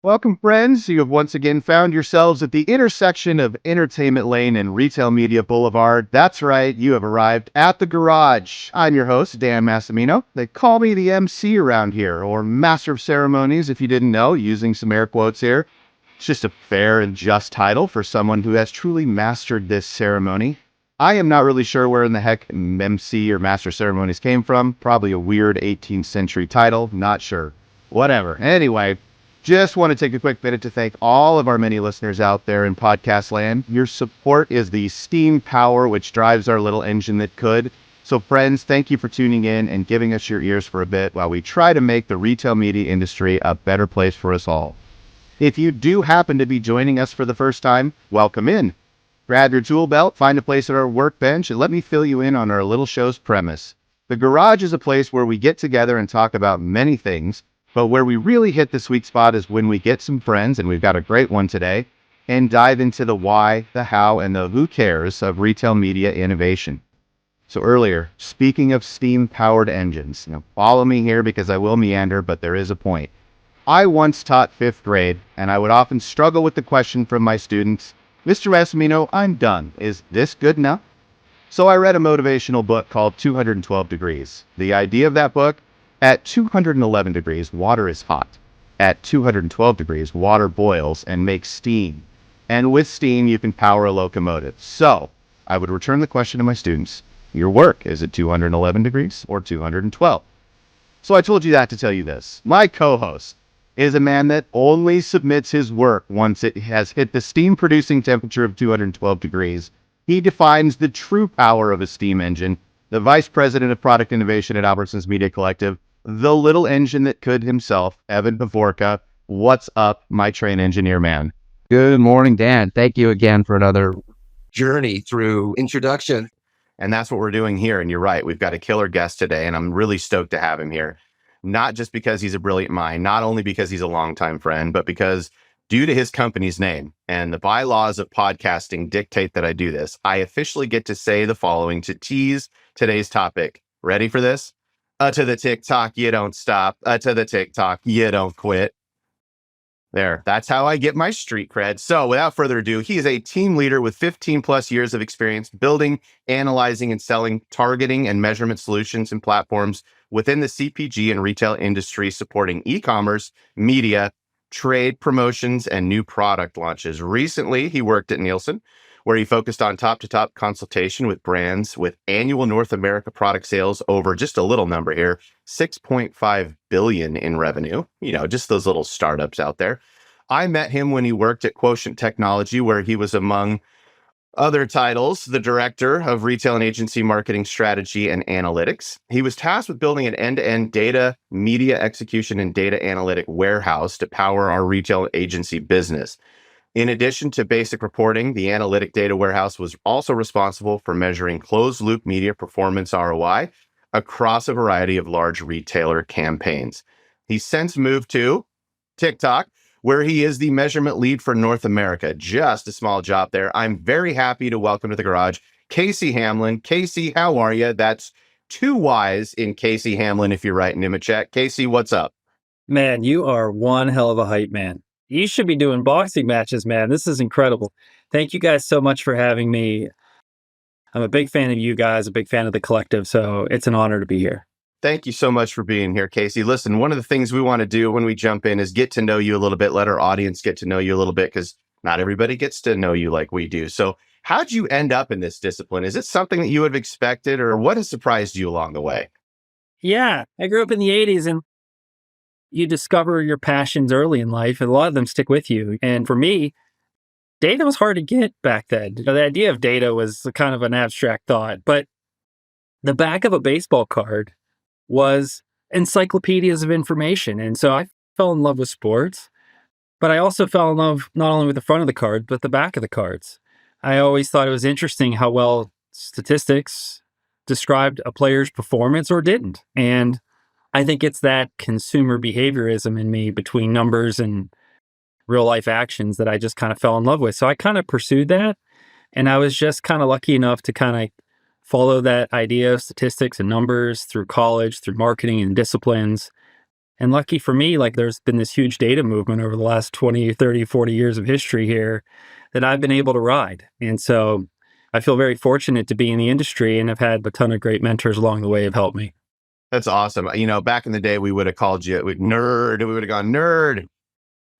Welcome, friends. You have once again found yourselves at the intersection of Entertainment Lane and Retail Media Boulevard. That's right, you have arrived at the garage. I'm your host, Dan Massimino. They call me the MC around here, or Master of Ceremonies if you didn't know, using some air quotes here. It's just a fair and just title for someone who has truly mastered this ceremony. I am not really sure where in the heck MC or Master of Ceremonies came from. Probably a weird 18th century title, not sure. Whatever. Anyway, just want to take a quick minute to thank all of our many listeners out there in podcast land. Your support is the steam power which drives our little engine that could. So friends, thank you for tuning in and giving us your ears for a bit while we try to make the retail media industry a better place for us all. If you do happen to be joining us for the first time, welcome in. Grab your tool belt, find a place at our workbench, and let me fill you in on our little show's premise. The garage is a place where we get together and talk about many things, but where we really hit the sweet spot is when we get some friends, and we've got a great one today, and dive into the why, the how, and the who cares of retail media innovation. So earlier, speaking of steam-powered engines, follow me here because I will meander, but there is a point. I once taught fifth grade, and I would often struggle with the question from my students, Mr. Massimino, I'm done. Is this good enough? So I read a motivational book called 212 Degrees. The idea of that book, at 211 degrees, water is hot. At 212 degrees, water boils and makes steam. And with steam, you can power a locomotive. So I would return the question to my students, your work, is it 211 degrees or 212? So I told you that to tell you this. My co-host is a man that only submits his work once it has hit the steam-producing temperature of 212 degrees. He defines the true power of a steam engine, the vice president of product innovation at Albertsons Media Collective, the little engine that could himself, Evan Pavorka. What's up, my train engineer man? Good morning, Dan. Thank you again for another journey through introduction. And that's what we're doing here. And you're right, we've got a killer guest today, and I'm really stoked to have him here. Not just because he's a brilliant mind, not only because he's a longtime friend, but because due to his company's name and the bylaws of podcasting dictate that I do this, I officially get to say the following to tease today's topic. Ready for this? To the TikTok, you don't stop. To the TikTok, you don't quit. There, that's how I get my street cred. So without further ado, he is a team leader with 15 plus years of experience building, analyzing, and selling targeting and measurement solutions and platforms within the CPG and retail industry, supporting e-commerce, media, trade promotions, and new product launches. Recently, he worked at Nielsen, where he focused on top-to-top consultation with brands with annual North America product sales over just a little number here, 6.5 billion in revenue. Just those little startups out there. I met him when he worked at Quotient Technology, where he was, among other titles, the director of retail and agency marketing strategy and analytics. He was tasked with building an end-to-end data, media execution, and data analytic warehouse to power our retail agency business. In addition to basic reporting, the analytic data warehouse was also responsible for measuring closed-loop media performance ROI across a variety of large retailer campaigns. He's since moved to TikTok, where he is the measurement lead for North America. Just a small job there. I'm very happy to welcome to the garage Casey Hamlyn. Casey, how are you? That's two Y's in Casey Hamlyn if you're writing him a check. Casey, what's up? Man, you are one hell of a hype man. You should be doing boxing matches, man. This is incredible. Thank you guys so much for having me. I'm a big fan of you guys, a big fan of the collective, so it's an honor to be here. Thank you so much for being here, Casey. Listen, one of the things we want to do when we jump in is get to know you a little bit, let our audience get to know you a little bit, because not everybody gets to know you like we do. So how'd you end up in this discipline? Is it something that you would have expected, or what has surprised you along the way? Yeah, I grew up in the 80s, and you discover your passions early in life, and a lot of them stick with you. And for me, data was hard to get back then. The idea of data was kind of an abstract thought, but the back of a baseball card was encyclopedias of information. And so I fell in love with sports, but I also fell in love not only with the front of the card, but the back of the cards. I always thought it was interesting how well statistics described a player's performance or didn't. And I think it's that consumer behaviorism in me between numbers and real life actions that I just kind of fell in love with. So I kind of pursued that. And I was just kind of lucky enough to kind of follow that idea of statistics and numbers through college, through marketing and disciplines. And lucky for me, like there's been this huge data movement over the last 20, 30, 40 years of history here that I've been able to ride. And so I feel very fortunate to be in the industry and have had a ton of great mentors along the way have helped me. That's awesome. Back in the day, we would have called you nerd. We would have gone nerd.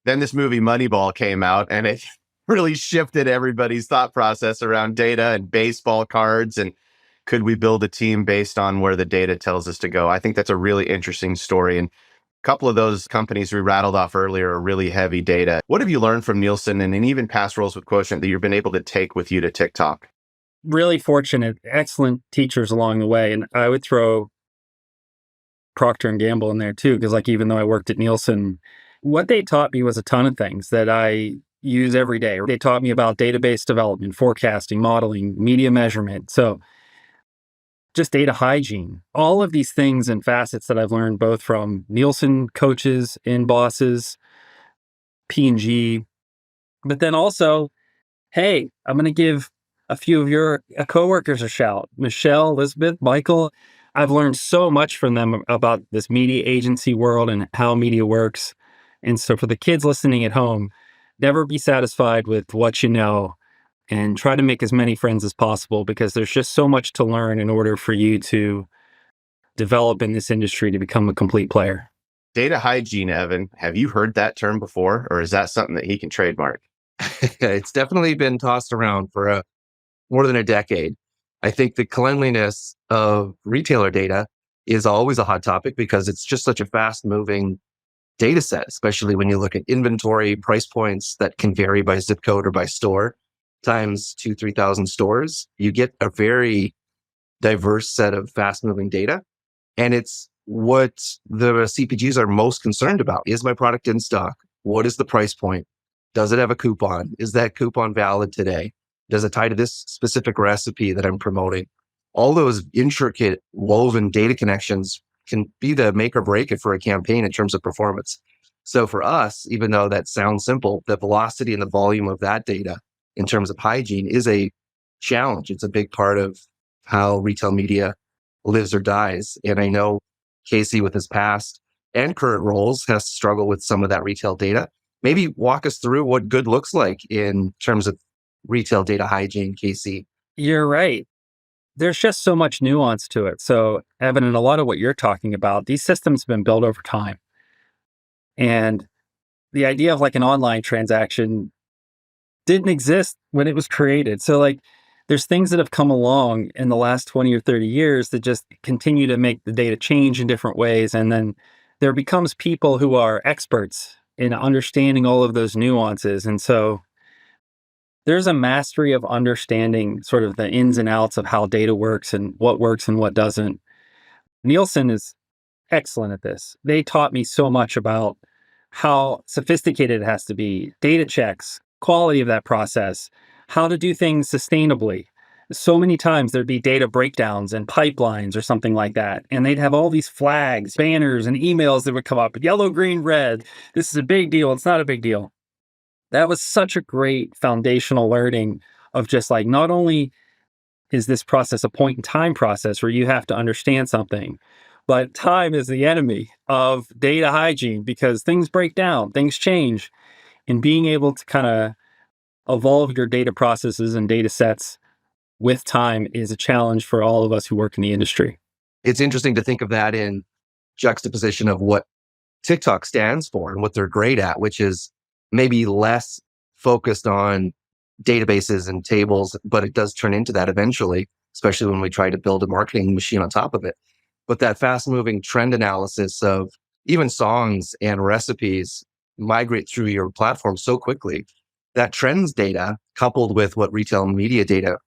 Then this movie Moneyball came out and it really shifted everybody's thought process around data and baseball cards. And could we build a team based on where the data tells us to go? I think that's a really interesting story. And a couple of those companies we rattled off earlier are really heavy data. What have you learned from Nielsen and in even past roles with Quotient that you've been able to take with you to TikTok? Really fortunate, excellent teachers along the way. And I would throw Procter and Gamble in there too, because like even though I worked at Nielsen, what they taught me was a ton of things that I use every day. They taught me about database development, forecasting, modeling, media measurement. So just data hygiene, all of these things and facets that I've learned both from Nielsen coaches and bosses, P&G, but then also, hey, I'm going to give a few of your coworkers a shout. Michelle, Elizabeth, Michael. I've learned so much from them about this media agency world and how media works. And so for the kids listening at home, never be satisfied with what you know and try to make as many friends as possible because there's just so much to learn in order for you to develop in this industry to become a complete player. Data hygiene, Evan. Have you heard that term before, or is that something that he can trademark? It's definitely been tossed around for more than a decade. I think the cleanliness of retailer data is always a hot topic because it's just such a fast moving data set, especially when you look at inventory price points that can vary by zip code or by store times 3,000 stores. You get a very diverse set of fast moving data. And it's what the CPGs are most concerned about. Is my product in stock? What is the price point? Does it have a coupon? Is that coupon valid today? Does it tie to this specific recipe that I'm promoting? All those intricate woven data connections can be the make or break it for a campaign in terms of performance. So for us, even though that sounds simple, the velocity and the volume of that data in terms of hygiene is a challenge. It's a big part of how retail media lives or dies. And I know Casey, with his past and current roles, has to struggle with some of that retail data. Maybe walk us through what good looks like in terms of retail data hygiene, Casey. You're right. There's just so much nuance to it. So, Evan, and a lot of what you're talking about, these systems have been built over time. And the idea of like an online transaction didn't exist when it was created. So, like, there's things that have come along in the last 20 or 30 years that just continue to make the data change in different ways. And then there becomes people who are experts in understanding all of those nuances. And so there's a mastery of understanding sort of the ins and outs of how data works and what doesn't. Nielsen is excellent at this. They taught me so much about how sophisticated it has to be, data checks, quality of that process, how to do things sustainably. So many times there'd be data breakdowns and pipelines or something like that. And they'd have all these flags, banners, and emails that would come up, yellow, green, red. This is a big deal. It's not a big deal. That was such a great foundational learning of just like, not only is this process a point in time process where you have to understand something, but time is the enemy of data hygiene because things break down, things change, and being able to kind of evolve your data processes and data sets with time is a challenge for all of us who work in the industry. It's interesting to think of that in juxtaposition of what TikTok stands for and what they're great at, which is maybe less focused on databases and tables, but it does turn into that eventually, especially when we try to build a marketing machine on top of it. But that fast moving trend analysis of even songs and recipes migrate through your platform so quickly. That trends data coupled with what retail media data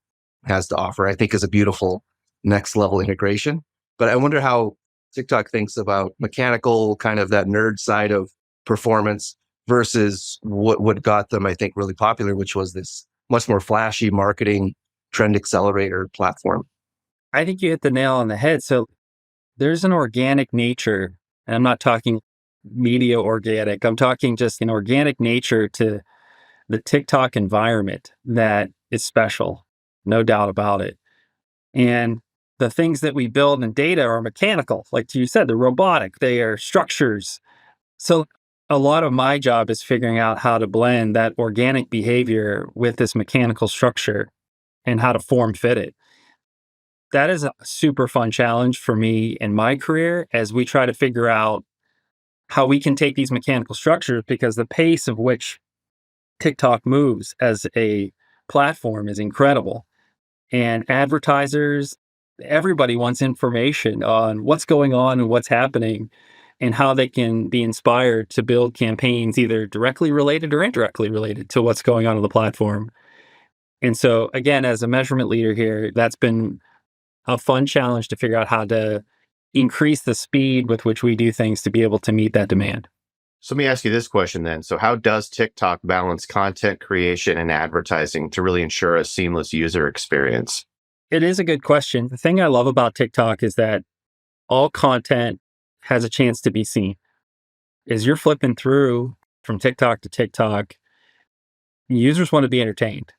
has to offer, I think is a beautiful next level integration. But I wonder how TikTok thinks about mechanical, kind of that nerd side of performance versus what got them, I think, really popular, which was this much more flashy marketing trend accelerator platform. I think you hit the nail on the head. So there's an organic nature, and I'm not talking media organic, I'm talking just an organic nature to the TikTok environment that is special, no doubt about it. And the things that we build in data are mechanical. Like you said, they're robotic, they are structures. So a lot of my job is figuring out how to blend that organic behavior with this mechanical structure and how to form fit it. That is a super fun challenge for me in my career as we try to figure out how we can take these mechanical structures, because the pace of which TikTok moves as a platform is incredible. And advertisers, everybody wants information on what's going on and what's happening and how they can be inspired to build campaigns either directly related or indirectly related to what's going on the platform. And so, again, as a measurement leader here, that's been a fun challenge to figure out how to increase the speed with which we do things to be able to meet that demand. So let me ask you this question then. So how does TikTok balance content creation and advertising to really ensure a seamless user experience? It is a good question. The thing I love about TikTok is that all content has a chance to be seen. As you're flipping through from TikTok to TikTok, users want to be entertained.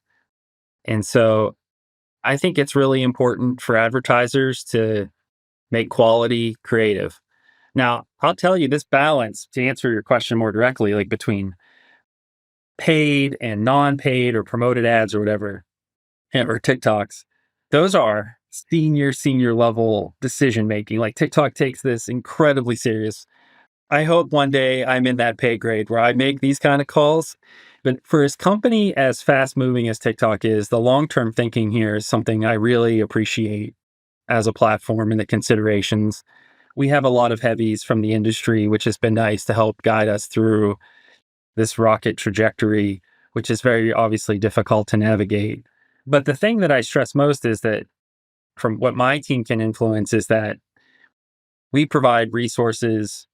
And so I think it's really important for advertisers to make quality creative. Now, I'll tell you this balance, to answer your question more directly, like between paid and non-paid or promoted ads or whatever, or TikToks, those are senior level decision making. Like TikTok takes this incredibly serious. I hope one day I'm in that pay grade where I make these kind of calls. But for a company as fast moving as TikTok is, the long term thinking here is something I really appreciate as a platform and the considerations. We have a lot of heavies from the industry, which has been nice to help guide us through this rocket trajectory, which is very obviously difficult to navigate. But the thing that I stress most is that from what my team can influence is that we provide resources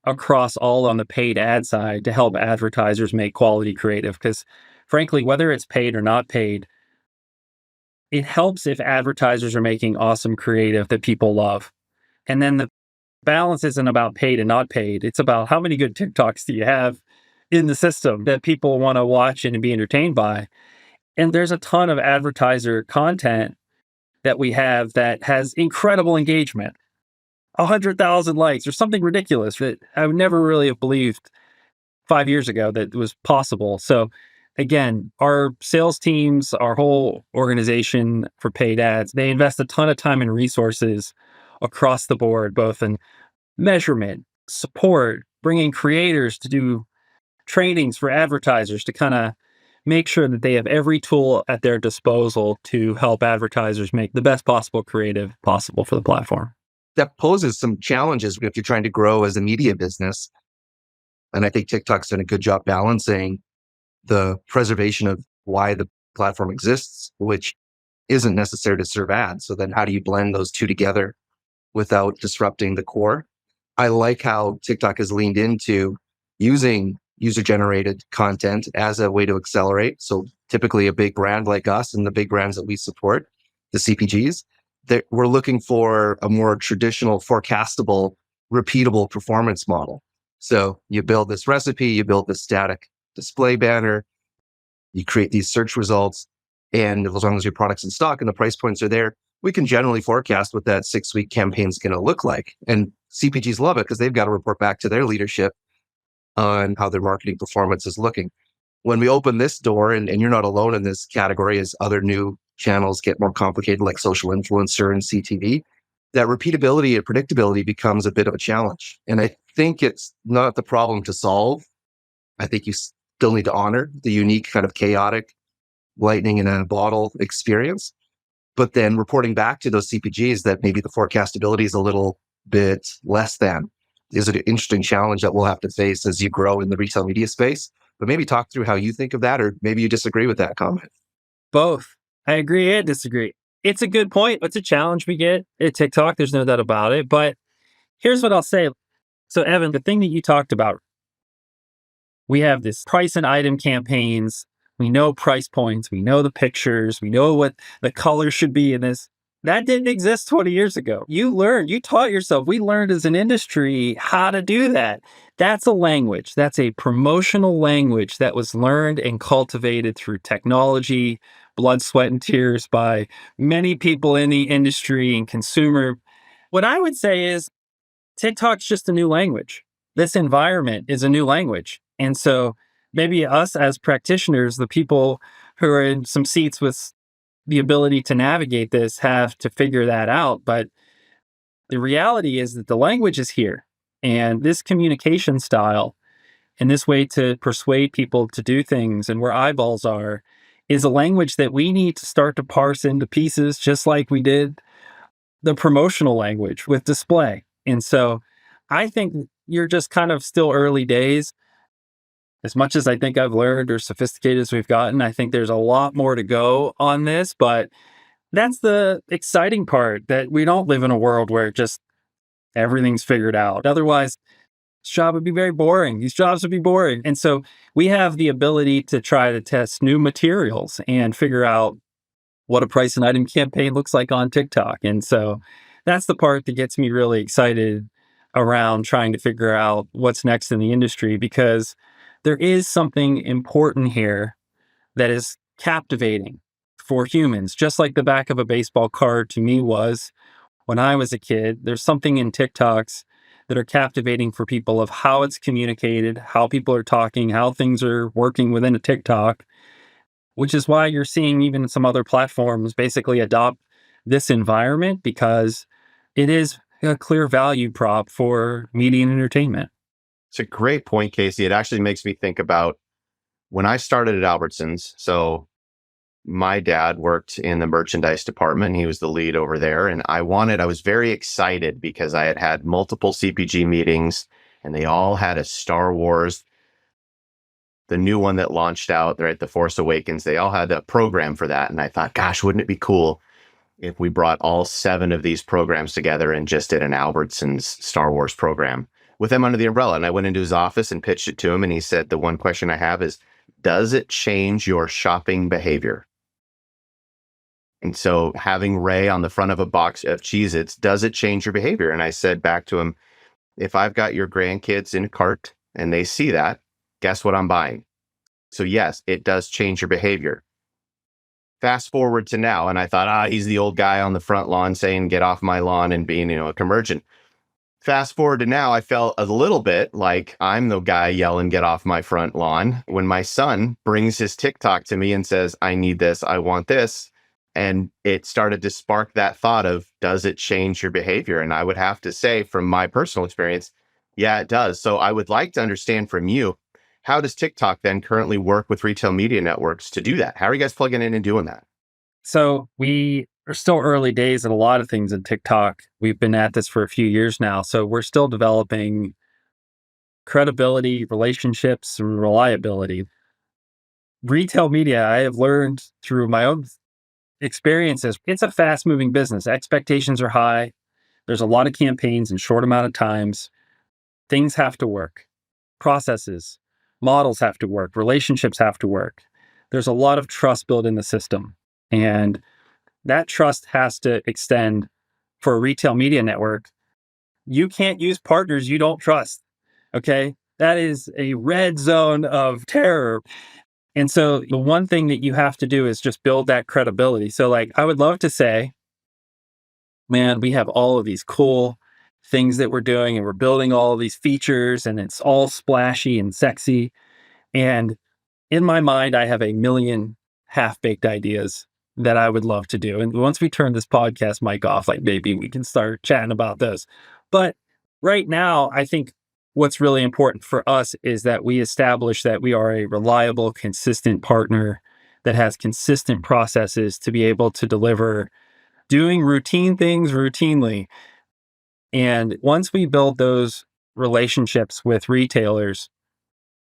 across all on the paid ad side to help advertisers make quality creative. Because frankly, whether it's paid or not paid, it helps if advertisers are making awesome creative that people love. And then the balance isn't about paid and not paid. It's about how many good TikToks do you have in the system that people want to watch and be entertained by. And there's a ton of advertiser content that we have that has incredible engagement. 100,000 likes or something ridiculous that I would never really have believed 5 years ago that was possible. So again, our sales teams, our whole organization for paid ads, they invest a ton of time and resources across the board, both in measurement, support, bringing creators to do trainings for advertisers to kind of make sure that they have every tool at their disposal to help advertisers make the best possible creative possible for the platform. That poses some challenges if you're trying to grow as a media business. And I think TikTok's done a good job balancing the preservation of why the platform exists, which isn't necessary to serve ads. So then how do you blend those two together without disrupting the core? I like how TikTok has leaned into using user-generated content as a way to accelerate. So typically a big brand like us and the big brands that we support, the CPGs, that we're looking for a more traditional, forecastable, repeatable performance model. So you build this recipe, you build this static display banner, you create these search results, and as long as your product's in stock and the price points are there, we can generally forecast what that 6-week campaign is going to look like. And CPGs love it because they've got to report back to their leadership on how their marketing performance is looking. When we open this door, and you're not alone in this category as other new channels get more complicated, like social influencer and CTV, that repeatability and predictability becomes a bit of a challenge. And I think it's not the problem to solve. I think you still need to honor the unique kind of chaotic lightning in a bottle experience. But then reporting back to those CPGs that maybe the forecastability is a little bit less than is an interesting challenge that we'll have to face as you grow in the retail media space. But maybe talk through how you think of that, or maybe you disagree with that comment. Both. I agree and disagree. It's a good point. It's a challenge we get at TikTok. There's no doubt about it. But here's what I'll say. So, Evan, the thing that you talked about, we have this price and item campaigns. We know price points. We know the pictures. We know what the color should be in this. That didn't exist 20 years ago. You taught yourself. We learned as an industry how to do that. That's a language. That's a promotional language that was learned and cultivated through technology, blood, sweat, and tears by many people in the industry and consumer. What I would say is TikTok's just a new language. This environment is a new language. And so maybe us as practitioners, the people who are in some seats with the ability to navigate this have to figure that out. But the reality is that the language is here. And this communication style and this way to persuade people to do things and where eyeballs are is a language that we need to start to parse into pieces, just like we did the promotional language with display. And so I think you're just kind of still early days. As much as I think I've learned or sophisticated as we've gotten, I think there's a lot more to go on this. But that's the exciting part, that we don't live in a world where just everything's figured out. Otherwise, this job would be very boring. These jobs would be boring. And so we have the ability to try to test new materials and figure out what a price and item campaign looks like on TikTok. And so that's the part that gets me really excited around trying to figure out what's next in the industry, because there is something important here that is captivating for humans, just like the back of a baseball card to me was when I was a kid. There's something in TikToks that are captivating for people of how it's communicated, how people are talking, how things are working within a TikTok, which is why you're seeing even some other platforms basically adopt this environment, because it is a clear value prop for media and entertainment. It's a great point, Casey. It actually makes me think about when I started at Albertsons. So my dad worked in the merchandise department. He was the lead over there. And I was very excited because I had had multiple CPG meetings and they all had a Star Wars, the new one that launched out, right, The Force Awakens. They all had a program for that. And I thought, gosh, wouldn't it be cool if we brought all 7 of these programs together and just did an Albertsons Star Wars program with him under the umbrella. And I went into his office and pitched it to him. And he said, the one question I have is, does it change your shopping behavior? And so having Ray on the front of a box of Cheez-Its, does it change your behavior? And I said back to him, if I've got your grandkids in a cart and they see that, guess what I'm buying? So yes, it does change your behavior. Fast forward to now, and I thought, he's the old guy on the front lawn saying, get off my lawn and being, a curmudgeon. Fast forward to now, I felt a little bit like I'm the guy yelling, get off my front lawn, when my son brings his TikTok to me and says, I need this, I want this. And it started to spark that thought of, does it change your behavior? And I would have to say, from my personal experience, yeah, it does. So I would like to understand from you, how does TikTok then currently work with retail media networks to do that? How are you guys plugging in and doing that? So we are still early days at a lot of things in TikTok. We've been at this for a few years now. So we're still developing credibility, relationships, and reliability. Retail media, I have learned through my own experiences, it's a fast moving business. Expectations are high. There's a lot of campaigns in short amount of times. Things have to work. Processes, models have to work. Relationships have to work. There's a lot of trust built in the system. And that trust has to extend for a retail media network. You can't use partners you don't trust. Okay. That is a red zone of terror. And so the one thing that you have to do is just build that credibility. So like, I would love to say, man, we have all of these cool things that we're doing and we're building all of these features and it's all splashy and sexy. And in my mind, I have a million half-baked ideas that I would love to do. And once we turn this podcast mic off, like maybe we can start chatting about those. But right now, I think what's really important for us is that we establish that we are a reliable, consistent partner that has consistent processes to be able to deliver doing routine things routinely. And once we build those relationships with retailers,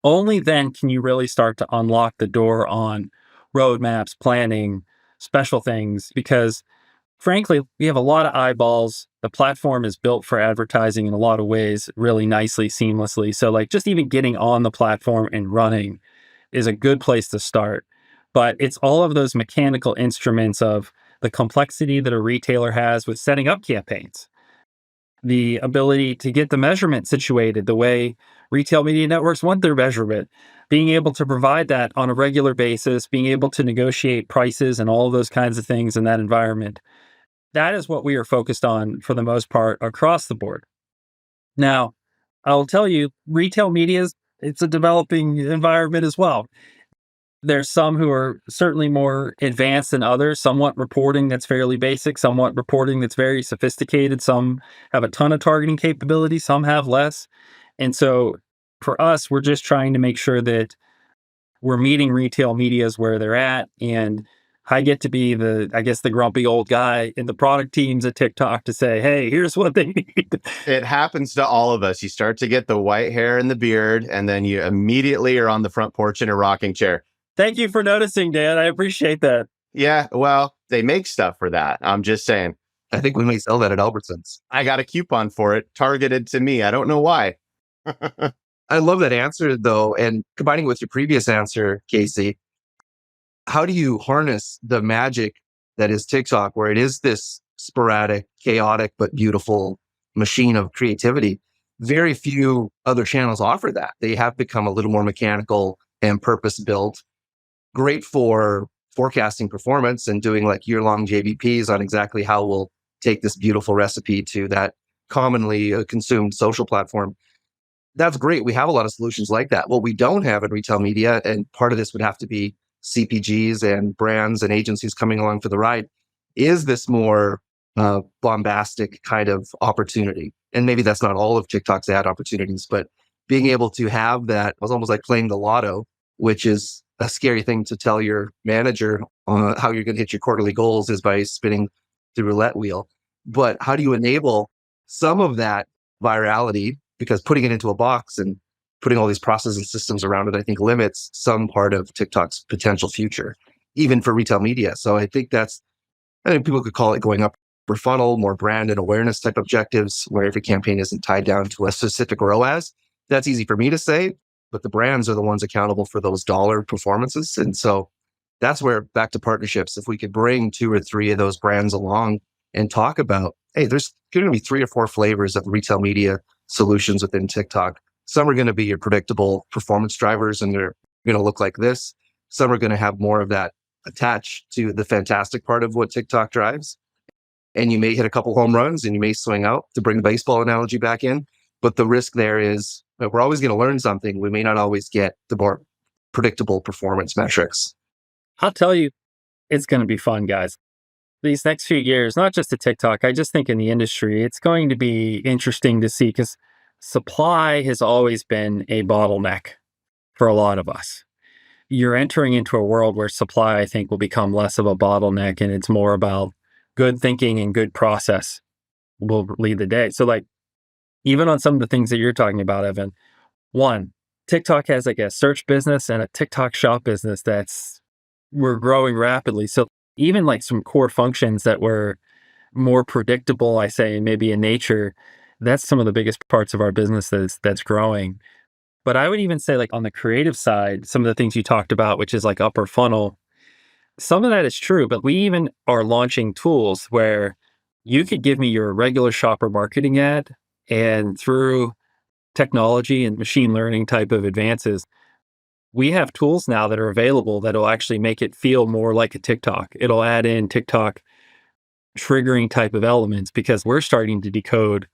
only then can you really start to unlock the door on roadmaps, planning, special things, because frankly, we have a lot of eyeballs. The platform is built for advertising in a lot of ways, really nicely, seamlessly. So like just even getting on the platform and running is a good place to start. But it's all of those mechanical instruments of the complexity that a retailer has with setting up campaigns. the ability to get the measurement situated the way retail media networks want their measurement, being able to provide that on a regular basis, being able to negotiate prices and all of those kinds of things in that environment. That is what we are focused on for the most part across the board. Now, I'll tell you, retail media it's a developing environment as well. There's some who are certainly more advanced than others. Some want reporting that's fairly basic. Some want reporting that's very sophisticated. Some have a ton of targeting capability. Some have less. And so for us, we're just trying to make sure that we're meeting retail medias where they're at. And I get to be I guess, the grumpy old guy in the product teams at TikTok to say, hey, here's what they need. It happens to all of us. You start to get the white hair and the beard, and then you immediately are on the front porch in a rocking chair. Thank you for noticing, Dan. I appreciate that. Yeah, well, they make stuff for that. I'm just saying. I think we may sell that at Albertsons. I got a coupon for it targeted to me. I don't know why. I love that answer, though. And combining with your previous answer, Casey, how do you harness the magic that is TikTok, where it is this sporadic, chaotic, but beautiful machine of creativity? Very few other channels offer that. They have become a little more mechanical and purpose built. Great for forecasting performance and doing like year-long JVPs on exactly how we'll take this beautiful recipe to that commonly consumed social platform. That's great. We have a lot of solutions like that. What we don't have in retail media, and part of this would have to be CPGs and brands and agencies coming along for the ride, is this more bombastic kind of opportunity. And maybe that's not all of TikTok's ad opportunities, but being able to have that was almost like playing the lotto, which is a scary thing to tell your manager how you're going to hit your quarterly goals is by spinning the roulette wheel. But how do you enable some of that virality? Because putting it into a box and putting all these processes and systems around it, I think limits some part of TikTok's potential future, even for retail media. So I think people could call it going up per funnel, more brand and awareness type objectives, where every campaign isn't tied down to a specific ROAS. That's easy for me to say, but the brands are the ones accountable for those dollar performances. And so that's where, back to partnerships, if we could bring 2 or 3 of those brands along and talk about, hey, there's going to be 3 or 4 flavors of retail media solutions within TikTok. Some are going to be your predictable performance drivers, and they're going to look like this. Some are going to have more of that attached to the fantastic part of what TikTok drives. And you may hit a couple home runs and you may swing out, to bring the baseball analogy back in. But the risk there is that we're always going to learn something. We may not always get the more predictable performance metrics. I'll tell you, it's going to be fun, guys. These next few years, not just at TikTok, I just think in the industry, it's going to be interesting to see, because supply has always been a bottleneck for a lot of us. You're entering into a world where supply, I think, will become less of a bottleneck, and it's more about good thinking and good process will lead the day. So like, even on some of the things that you're talking about, Evan, one, TikTok has like a search business and a TikTok shop business we're growing rapidly. So even like some core functions that were more predictable, I say, maybe in nature, that's some of the biggest parts of our business that's growing. But I would even say, like, on the creative side, some of the things you talked about, which is like upper funnel, some of that is true, but we even are launching tools where you could give me your regular shopper marketing ad, and through technology and machine learning type of advances, we have tools now that are available that will actually make it feel more like a TikTok. It'll add in TikTok triggering type of elements, because we're starting to decode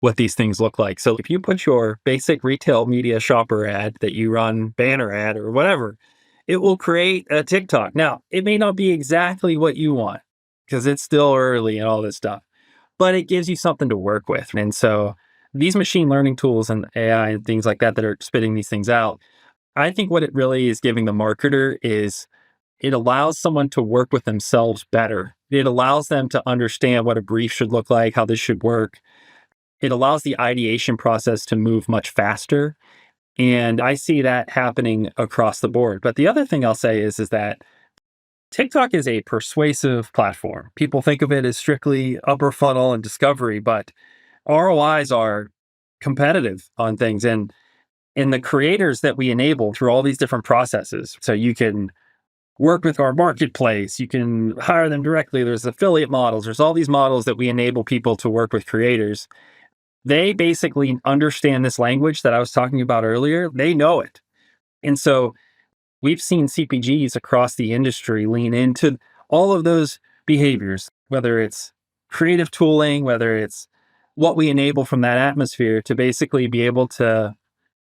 what these things look like. So if you put your basic retail media shopper ad that you run, banner ad or whatever, it will create a TikTok. Now, it may not be exactly what you want, because it's still early and all this stuff, but it gives you something to work with. And so these machine learning tools and AI and things like that are spitting these things out, I think what it really is giving the marketer is it allows someone to work with themselves better. It allows them to understand what a brief should look like, how this should work. It allows the ideation process to move much faster. And I see that happening across the board. But the other thing I'll say is that TikTok is a persuasive platform. People think of it as strictly upper funnel and discovery, but ROIs are competitive on things. And the creators that we enable through all these different processes, so you can work with our marketplace, you can hire them directly, there's affiliate models, there's all these models that we enable people to work with creators. they basically understand this language that I was talking about earlier. They know it. And so we've seen CPGs across the industry lean into all of those behaviors, whether it's creative tooling, whether it's what we enable from that atmosphere to basically be able to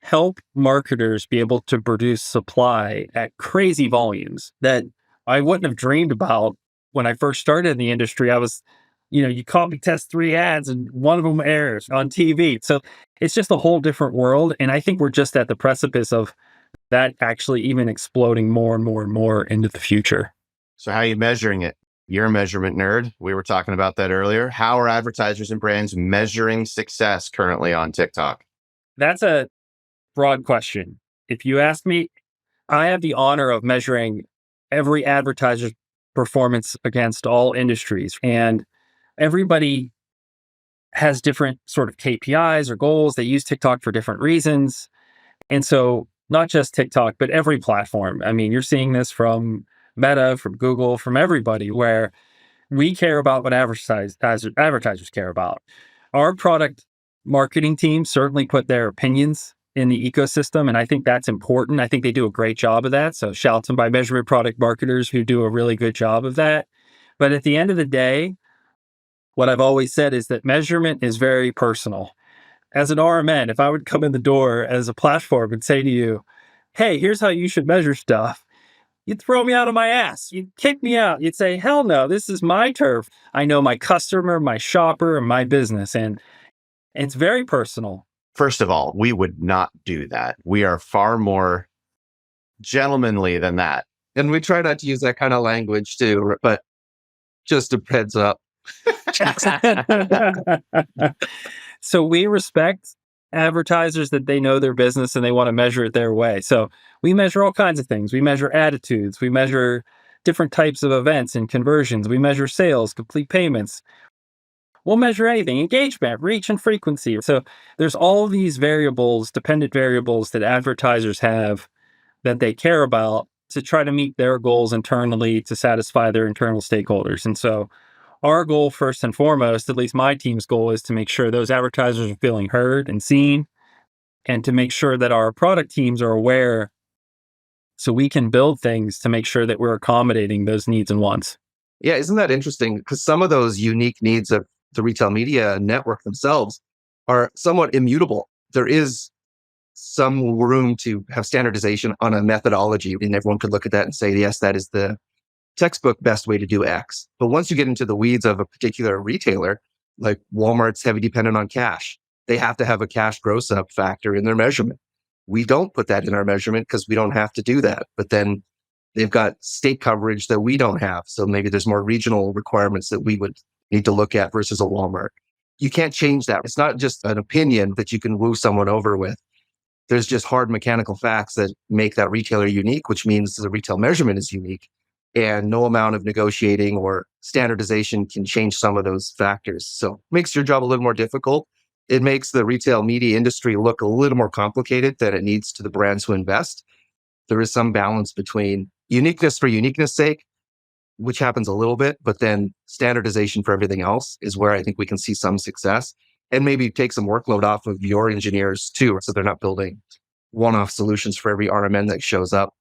help marketers be able to produce supply at crazy volumes that I wouldn't have dreamed about when I first started in the industry. I was, you copy test 3 ads and one of them airs on TV. So it's just a whole different world. And I think we're just at the precipice of that actually even exploding more and more and more into the future. So how are you measuring it? You're a measurement nerd. We were talking about that earlier. How are advertisers and brands measuring success currently on TikTok? That's a broad question. If you ask me, I have the honor of measuring every advertiser's performance against all industries. And everybody has different sort of KPIs or goals. They use TikTok for different reasons. And so not just TikTok, but every platform. I mean, you're seeing this from Meta, from Google, from everybody, where we care about what advertisers care about. Our product marketing team certainly put their opinions in the ecosystem, and I think that's important. I think they do a great job of that. So shout out to my measurement product marketers who do a really good job of that. But at the end of the day, what I've always said is that measurement is very personal. As an RMN, if I would come in the door as a platform and say to you, hey, here's how you should measure stuff, you'd throw me out of my ass. You'd kick me out. You'd say, hell no, this is my turf. I know my customer, my shopper, and my business. And it's very personal. First of all, we would not do that. We are far more gentlemanly than that. And we try not to use that kind of language too, but just a heads up. So we respect advertisers that they know their business and they want to measure it their way. So we measure all kinds of things. We measure attitudes. We measure different types of events and conversions. We measure sales, complete payments. We'll measure anything, engagement, reach, and frequency. So there's all of these variables, dependent variables that advertisers have that they care about to try to meet their goals internally to satisfy their internal stakeholders. And so our goal, first and foremost, at least my team's goal, is to make sure those advertisers are feeling heard and seen, and to make sure that our product teams are aware so we can build things to make sure that we're accommodating those needs and wants. Yeah, isn't that interesting? Because some of those unique needs of the retail media network themselves are somewhat immutable. There is some room to have standardization on a methodology, and everyone could look at that and say, yes, that is the textbook best way to do X. But once you get into the weeds of a particular retailer, like Walmart's heavy dependent on cash, they have to have a cash gross up factor in their measurement. We don't put that in our measurement because we don't have to do that. But then they've got state coverage that we don't have. So maybe there's more regional requirements that we would need to look at versus a Walmart. You can't change that. It's not just an opinion that you can woo someone over with. There's just hard mechanical facts that make that retailer unique, which means the retail measurement is unique. And no amount of negotiating or standardization can change some of those factors. So it makes your job a little more difficult. It makes the retail media industry look a little more complicated than it needs to the brands who invest. There is some balance between uniqueness for uniqueness sake, which happens a little bit, but then standardization for everything else is where I think we can see some success, and maybe take some workload off of your engineers too. So they're not building one-off solutions for every RMN that shows up.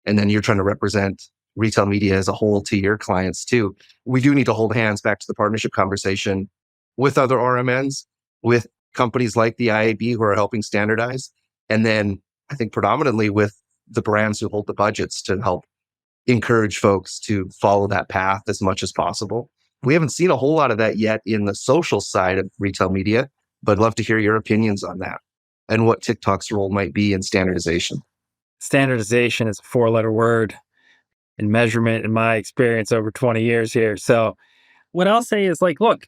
And then you're trying to represent retail media as a whole to your clients too. We do need to hold hands back to the partnership conversation with other RMNs, with companies like the IAB who are helping standardize. And then I think predominantly with the brands who hold the budgets to help encourage folks to follow that path as much as possible. We haven't seen a whole lot of that yet in the social side of retail media, but I'd love to hear your opinions on that and what TikTok's role might be in standardization. Standardization is a 4-letter word in measurement in my experience over 20 years here. So what I'll say is look,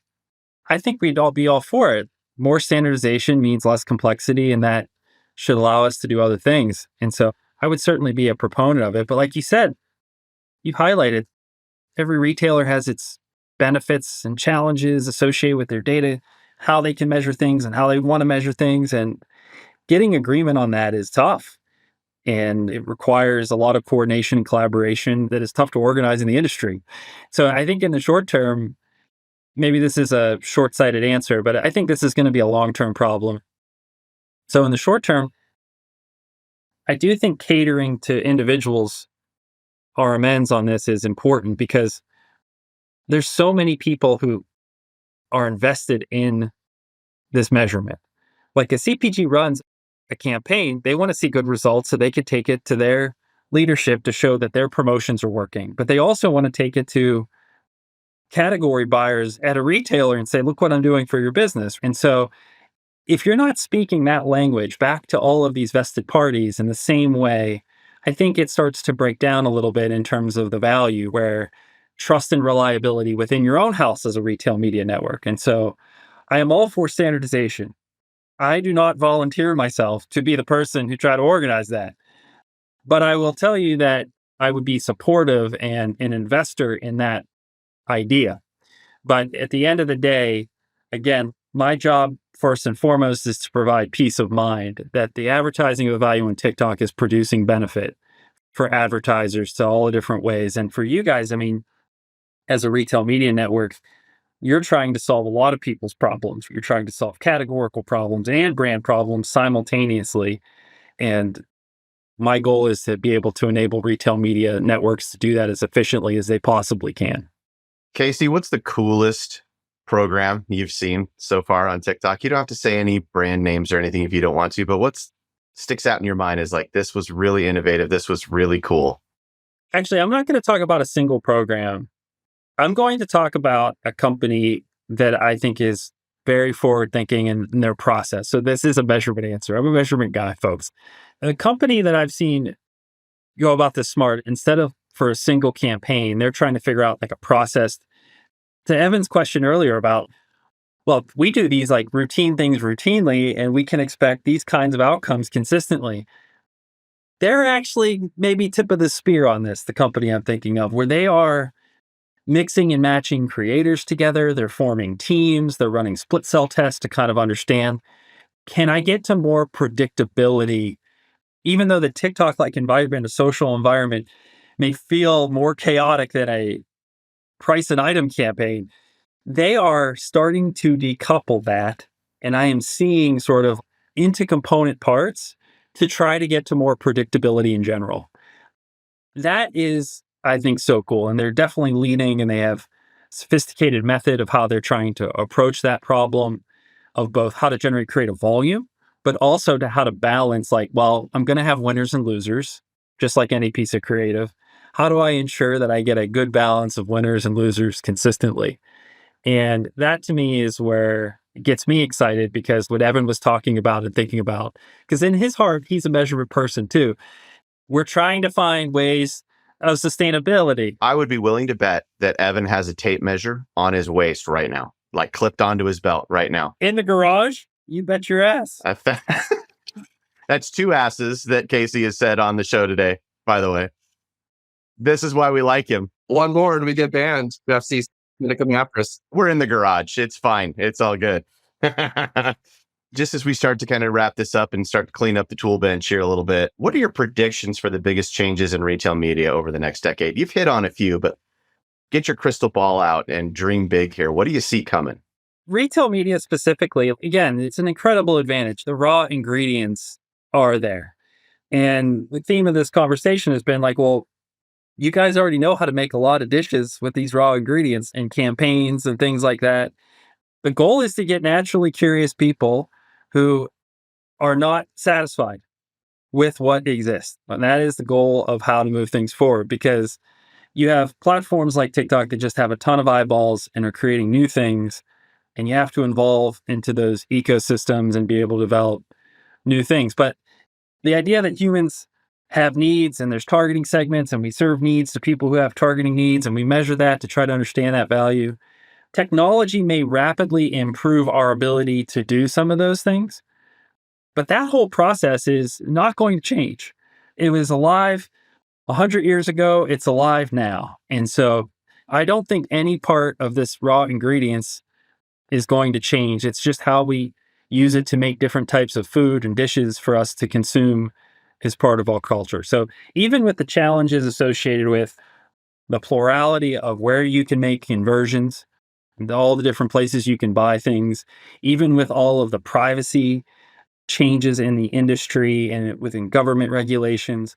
I think we'd all be all for it. More standardization means less complexity, and that should allow us to do other things. And so I would certainly be a proponent of it. But like you said, you highlighted every retailer has its benefits and challenges associated with their data, how they can measure things and how they want to measure things. And getting agreement on that is tough. And it requires a lot of coordination and collaboration that is tough to organize in the industry. So I think in the short term, maybe this is a short-sighted answer, but I think this is going to be a long-term problem. So in the short term, I do think catering to individuals' RMNs on this is important because there's so many people who are invested in this measurement. Like a CPG runs a campaign, they want to see good results so they could take it to their leadership to show that their promotions are working. But they also want to take it to category buyers at a retailer and say, look what I'm doing for your business. And so if you're not speaking that language back to all of these vested parties in the same way, I think it starts to break down a little bit in terms of the value where trust and reliability within your own house as a retail media network. And so I am all for standardization. I do not volunteer myself to be the person who try to organize that. But I will tell you that I would be supportive and an investor in that idea. But at the end of the day, again, my job first and foremost is to provide peace of mind that the advertising of value on TikTok is producing benefit for advertisers to all the different ways. And for you guys, I mean, as a retail media network, you're trying to solve a lot of people's problems. You're trying to solve categorical problems and brand problems simultaneously. And my goal is to be able to enable retail media networks to do that as efficiently as they possibly can. Casey, what's the coolest program you've seen so far on TikTok? You don't have to say any brand names or anything if you don't want to, but what sticks out in your mind is like, this was really innovative. This was really cool. Actually, I'm not going to talk about a single program. I'm going to talk about a company that I think is very forward thinking in their process. So this is a measurement answer. I'm a measurement guy, folks. A company that I've seen go about this smart, instead of for a single campaign, they're trying to figure out like a process. To Evan's question earlier about, well, we do these like routine things routinely and we can expect these kinds of outcomes consistently. They're actually maybe tip of the spear on this, the company I'm thinking of, where they are mixing and matching creators together. They're forming teams. They're running split cell tests to kind of understand, can I get to more predictability? Even though the TikTok like environment, a social environment may feel more chaotic than a price and item campaign, they are starting to decouple that. And I am seeing sort of into component parts to try to get to more predictability in general. That is, I think, so cool. And they're definitely leaning and they have sophisticated method of how they're trying to approach that problem of both how to generate creative volume, but also to how to balance like, well, I'm going to have winners and losers, just like any piece of creative. How do I ensure that I get a good balance of winners and losers consistently? And that to me is where it gets me excited because what Evan was talking about and thinking about, because in his heart, he's a measurement person too. We're trying to find ways of sustainability. I would be willing to bet that Evan has a tape measure on his waist right now, like clipped onto his belt right now. In the garage? You bet your ass. That's two asses that Casey has said on the show today, by the way. This is why we like him. One more and we get banned. The FC's coming after us. We're in the garage. It's fine. It's all good. Just as we start to kind of wrap this up and start to clean up the tool bench here a little bit, what are your predictions for the biggest changes in retail media over the next decade? You've hit on a few, but get your crystal ball out and dream big here. What do you see coming? Retail media specifically, again, it's an incredible advantage. The raw ingredients are there. And the theme of this conversation has been like, well, you guys already know how to make a lot of dishes with these raw ingredients and campaigns and things like that. The goal is to get naturally curious people who are not satisfied with what exists. And that is the goal of how to move things forward, because you have platforms like TikTok that just have a ton of eyeballs and are creating new things. And you have to evolve into those ecosystems and be able to develop new things. But the idea that humans have needs and there's targeting segments and we serve needs to people who have targeting needs and we measure that to try to understand that value. Technology may rapidly improve our ability to do some of those things, but that whole process is not going to change. It was alive 100 years ago. It's alive now. And so I don't think any part of this raw ingredients is going to change. It's just how we use it to make different types of food and dishes for us to consume as part of our culture. So even with the challenges associated with the plurality of where you can make conversions, and all the different places you can buy things, even with all of the privacy changes in the industry and within government regulations,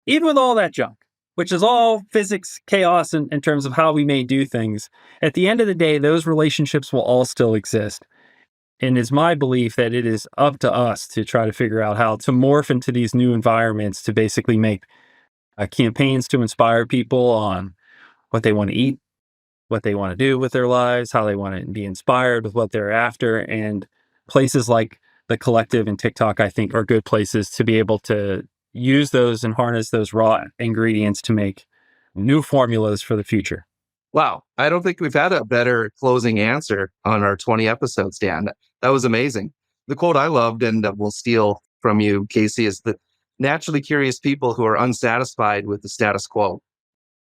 even with all that junk, which is all physics chaos in terms of how we may do things, at the end of the day, those relationships will all still exist. And it's my belief that it is up to us to try to figure out how to morph into these new environments to basically make campaigns to inspire people on what they want to eat, what they want to do with their lives, how they want to be inspired with what they're after. And places like the Collective and TikTok, I think, are good places to be able to use those and harness those raw ingredients to make new formulas for the future. Wow. I don't think we've had a better closing answer on our 20 episodes, Dan. That was amazing. The quote I loved and we'll steal from you, Casey, is that naturally curious people who are unsatisfied with the status quo.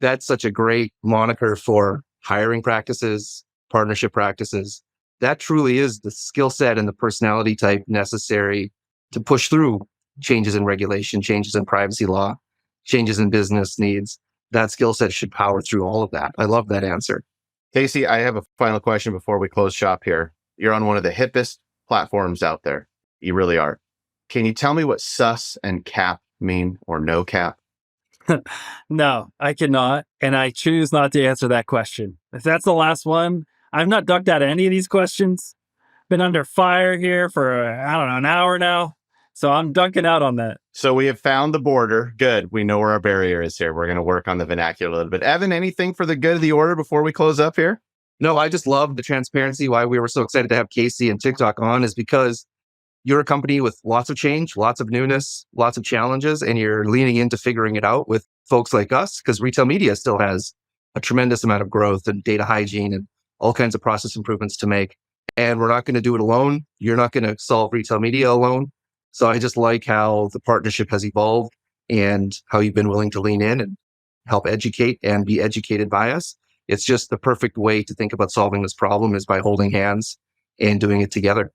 That's such a great moniker for hiring practices, partnership practices. That truly is the skill set and the personality type necessary to push through changes in regulation, changes in privacy law, changes in business needs. That skill set should power through all of that. I love that answer. Casey, I have a final question before we close shop here. You're on one of the hippest platforms out there. You really are. Can you tell me what sus and cap mean, or no cap? No, I cannot. And I choose not to answer that question. If that's the last one, I've not ducked out of any of these questions. Been under fire here for, I don't know, an hour now. So I'm dunking out on that. So we have found the border. Good. We know where our barrier is here. We're going to work on the vernacular a little bit. Evan, anything for the good of the order before we close up here? No, I just love the transparency. Why we were so excited to have Casey and TikTok on is because you're a company with lots of change, lots of newness, lots of challenges, and you're leaning into figuring it out with folks like us, because retail media still has a tremendous amount of growth and data hygiene and all kinds of process improvements to make. And we're not going to do it alone. You're not going to solve retail media alone. So I just like how the partnership has evolved and how you've been willing to lean in and help educate and be educated by us. It's just the perfect way to think about solving this problem is by holding hands and doing it together.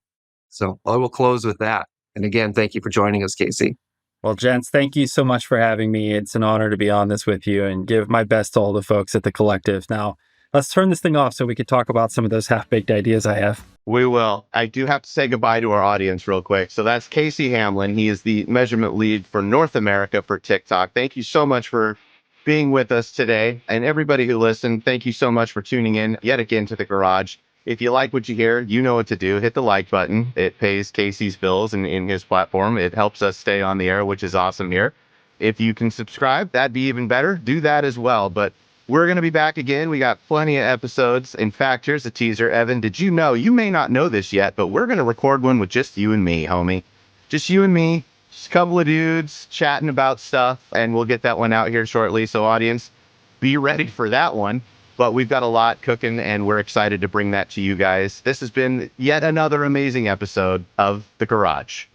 So I will close with that. And again, thank you for joining us, Casey. Well, gents, thank you so much for having me. It's an honor to be on this with you and give my best to all the folks at the Collective. Now, let's turn this thing off so we could talk about some of those half-baked ideas I have. We will. I do have to say goodbye to our audience real quick. So that's Casey Hamlyn. He is the measurement lead for North America for TikTok. Thank you so much for being with us today. And everybody who listened, thank you so much for tuning in yet again to The Garage. If you like what you hear, you know what to do. Hit the like button. It pays Casey's bills and in his platform. It helps us stay on the air, which is awesome here. If you can subscribe, that'd be even better. Do that as well. But we're going to be back again. We got plenty of episodes. In fact, here's a teaser. Evan, did you know, you may not know this yet, but we're going to record one with just you and me, homie. Just you and me, just a couple of dudes chatting about stuff, and we'll get that one out here shortly. So audience, be ready for that one. But we've got a lot cooking, and we're excited to bring that to you guys. This has been yet another amazing episode of The Garage.